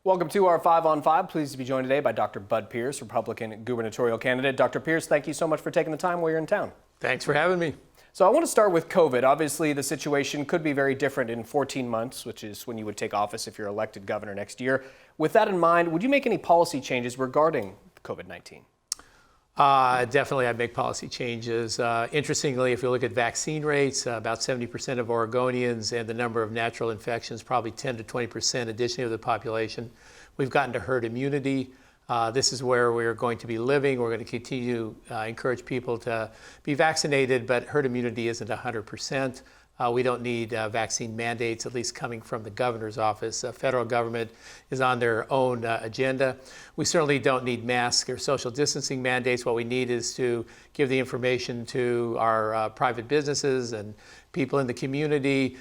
Welcome to our 5 on 5. Pleased to be joined today by Dr. Bud Pierce, Republican gubernatorial candidate. Dr. Pierce, thank you so much for taking the time while you're in town. Thanks for having me. So I want to start with COVID. Obviously, the situation could be very different in 14 months, which is when you would take office if you're elected governor next year. With that in mind, would you make any policy changes regarding COVID-19? Definitely, I'd make policy changes. Interestingly, if you look at vaccine rates, about 70% of Oregonians and the number of natural infections, probably 10 to 20% additionally of the population. We've gotten to herd immunity. This is where we're going to be living. We're going to continue to encourage people to be vaccinated, but herd immunity isn't 100%. We don't need vaccine mandates, at least coming from the governor's office. Federal government is on their own agenda. We certainly don't need masks or social distancing mandates. What we need is to give the information to our private businesses and people in the community,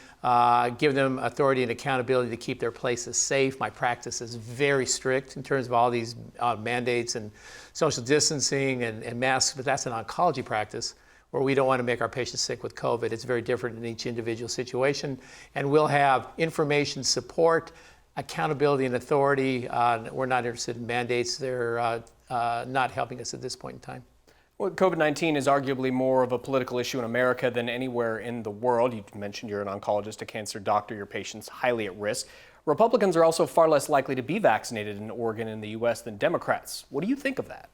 give them authority and accountability to keep their places safe. My practice is very strict in terms of all these mandates and social distancing and masks, but that's an oncology practice where we don't want to make our patients sick with COVID. It's very different in each individual situation. And we'll have information, support, accountability, and authority. We're not interested in mandates. They're not helping us at this point in time. Well, COVID-19 is arguably more of a political issue in America than anywhere in the world. You mentioned you're an oncologist, a cancer doctor, your patient's highly at risk. Republicans are also far less likely to be vaccinated in Oregon and the U.S. than Democrats. What do you think of that?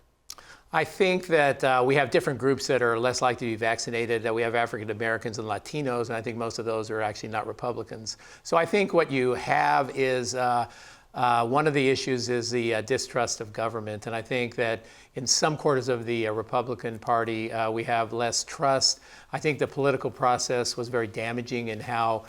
I think that we have different groups that are less likely to be vaccinated. We have African Americans and Latinos, and I think most of those are actually not Republicans. So I think what you have is one of the issues is the distrust of government. And I think that in some quarters of the Republican Party, we have less trust. I think the political process was very damaging in how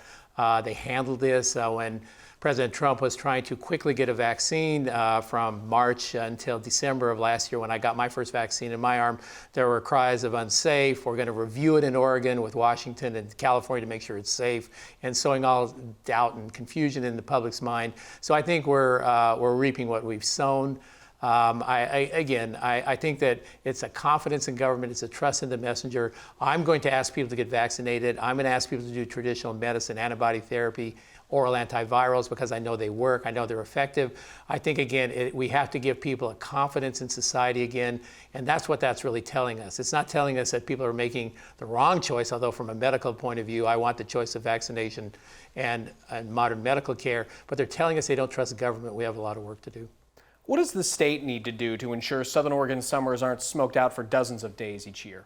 they handled this. When President Trump was trying to quickly get a vaccine from March until December of last year, when I got my first vaccine in my arm, there were cries of unsafe. We're going to review it in Oregon with Washington and California to make sure it's safe, and sowing all doubt and confusion in the public's mind. So I think we're reaping what we've sown. I think that it's a confidence in government, it's a trust in the messenger. I'm going to ask people to get vaccinated. I'm going to ask people to do traditional medicine, antibody therapy, oral antivirals, because I know they work, I know they're effective. I think, again, we have to give people a confidence in society again, and that's what that's really telling us. It's not telling us that people are making the wrong choice, although from a medical point of view, I want the choice of vaccination and modern medical care, but they're telling us they don't trust the government. We have a lot of work to do. What does the state need to do to ensure Southern Oregon summers aren't smoked out for dozens of days each year?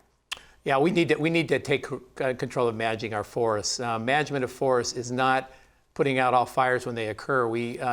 Yeah, we need to take control of managing our forests. Management of forests is not putting out all fires when they occur.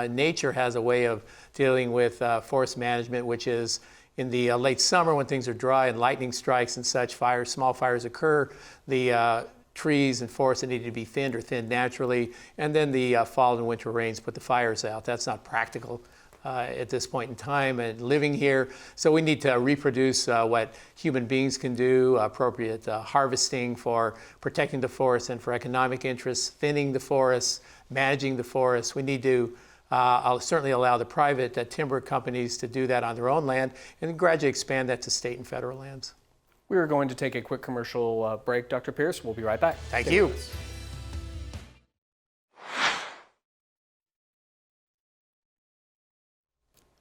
Nature has a way of dealing with forest management, which is in the late summer when things are dry and lightning strikes and such, small fires occur. The trees and forests that need to be thinned are thinned naturally, and then the fall and winter rains put the fires out. That's not practical at this point in time and living here. So we need to reproduce what human beings can do, appropriate harvesting for protecting the forest and for economic interests, thinning the forests, managing the forests. We need to certainly allow the private timber companies to do that on their own land and gradually expand that to state and federal lands. We are going to take a quick commercial break, Dr. Pierce. We'll be right back. Thank you.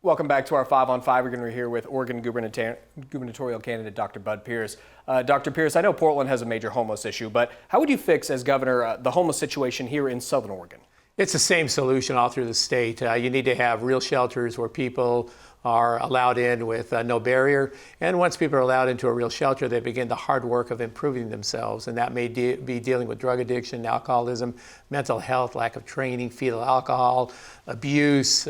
Welcome back to our 5 on 5. We're going to be here with Oregon gubernatorial candidate Dr. Bud Pierce. Dr. Pierce, I know Portland has a major homeless issue, but how would you fix, as governor, the homeless situation here in Southern Oregon? It's the same solution all through the state. You need to have real shelters where people are allowed in with no barrier. And once people are allowed into a real shelter, they begin the hard work of improving themselves. And that may be dealing with drug addiction, alcoholism, mental health, lack of training, fetal alcohol, abuse,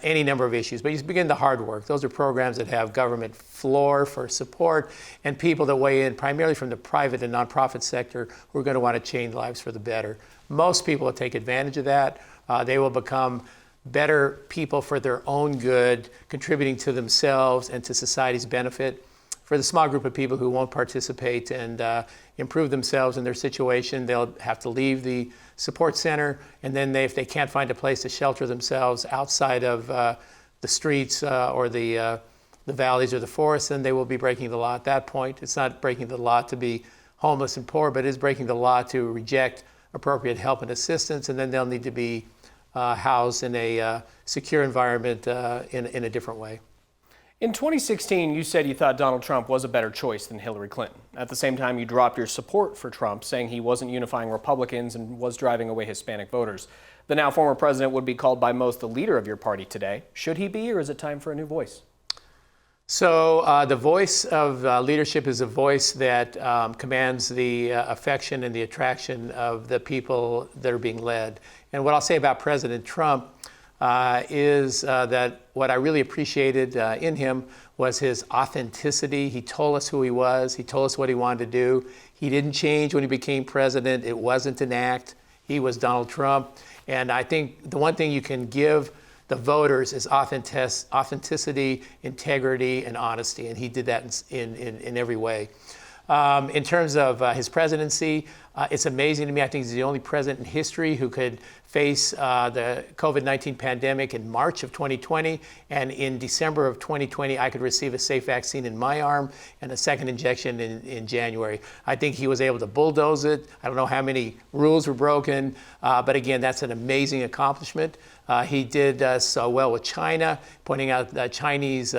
any number of issues. But you begin the hard work. Those are programs that have government floor for support and people that weigh in primarily from the private and nonprofit sector who are going to want to change lives for the better. Most people will take advantage of that. They will become better people for their own good, contributing to themselves and to society's benefit. For the small group of people who won't participate and improve themselves in their situation, they'll have to leave the support center, and then if they can't find a place to shelter themselves outside of the streets or the valleys or the forests, then they will be breaking the law at that point. It's not breaking the law to be homeless and poor, but it is breaking the law to reject appropriate help and assistance, and then they'll need to be housed in a secure environment in a different way. In 2016, you said you thought Donald Trump was a better choice than Hillary Clinton. At the same time, you dropped your support for Trump, saying he wasn't unifying Republicans and was driving away Hispanic voters. The now former president would be called by most the leader of your party today. Should he be, or is it time for a new voice? So the voice of leadership is a voice that commands the affection and the attraction of the people that are being led. And what I'll say about President Trump is that what I really appreciated in him was his authenticity. He told us who he was. He told us what he wanted to do. He didn't change when he became president. It wasn't an act. He was Donald Trump. And I think the one thing you can give the voters is authenticity, integrity, and honesty. And he did that in every way. In terms of his presidency, it's amazing to me. I think he's the only president in history who could face the COVID-19 pandemic in March of 2020, and in December of 2020, I could receive a safe vaccine in my arm and a second injection in January. I think he was able to bulldoze it. I don't know how many rules were broken, but again, that's an amazing accomplishment. He did so well with China, pointing out the Chinese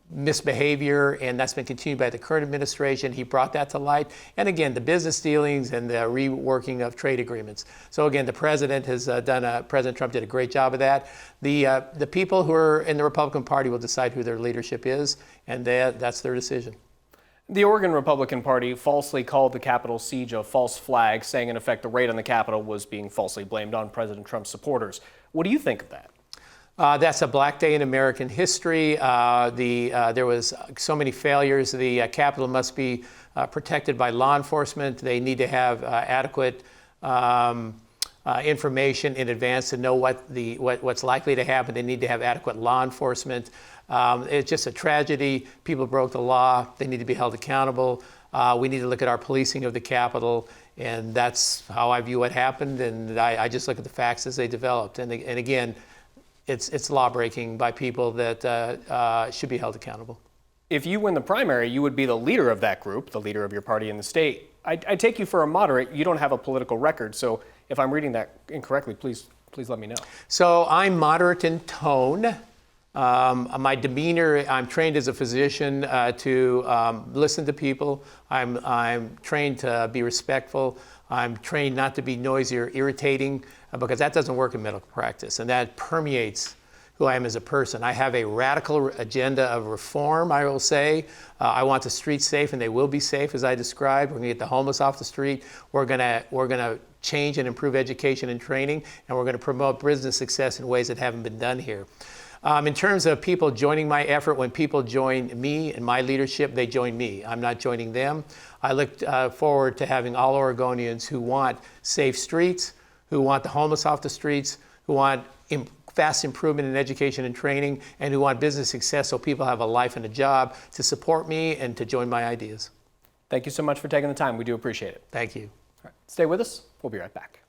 misbehavior, and that's been continued by the current administration. He brought that to light. And again, the business dealings and the reworking of trade agreements. So again, the president has President Trump did a great job of that. The people who are in the Republican Party will decide who their leadership is, and that's their decision. The Oregon Republican Party falsely called the Capitol siege a false flag, saying in effect the raid on the Capitol was being falsely blamed on President Trump's supporters. What do you think of that? That's a black day in American history. There was so many failures. The Capitol must be protected by law enforcement. They need to have adequate information in advance to know what's likely to happen. They need to have adequate law enforcement. It's just a tragedy. People broke the law. They need to be held accountable. We need to look at our policing of the Capitol, and that's how I view what happened. And I just look at the facts as they developed. And again, it's law-breaking by people that should be held accountable. If you win the primary, you would be the leader of that group, the leader of your party in the state. I take you for a moderate. You don't have a political record, so if I'm reading that incorrectly, please let me know. So I'm moderate in tone. My demeanor, I'm trained as a physician to listen to people. I'm trained to be respectful. I'm trained not to be noisy or irritating because that doesn't work in medical practice, and that permeates who I am as a person. I have a radical agenda of reform, I will say. I want the streets safe, and they will be safe, as I described. We're going to get the homeless off the street. We're going to change and improve education and training, and we're going to promote business success in ways that haven't been done here. In terms of people joining my effort, when people join me and my leadership, they join me. I'm not joining them. I look forward to having all Oregonians who want safe streets, who want the homeless off the streets, who want fast improvement in education and training, and who want business success so people have a life and a job to support me and to join my ideas. Thank you so much for taking the time. We do appreciate it. Thank you. All right, stay with us. We'll be right back.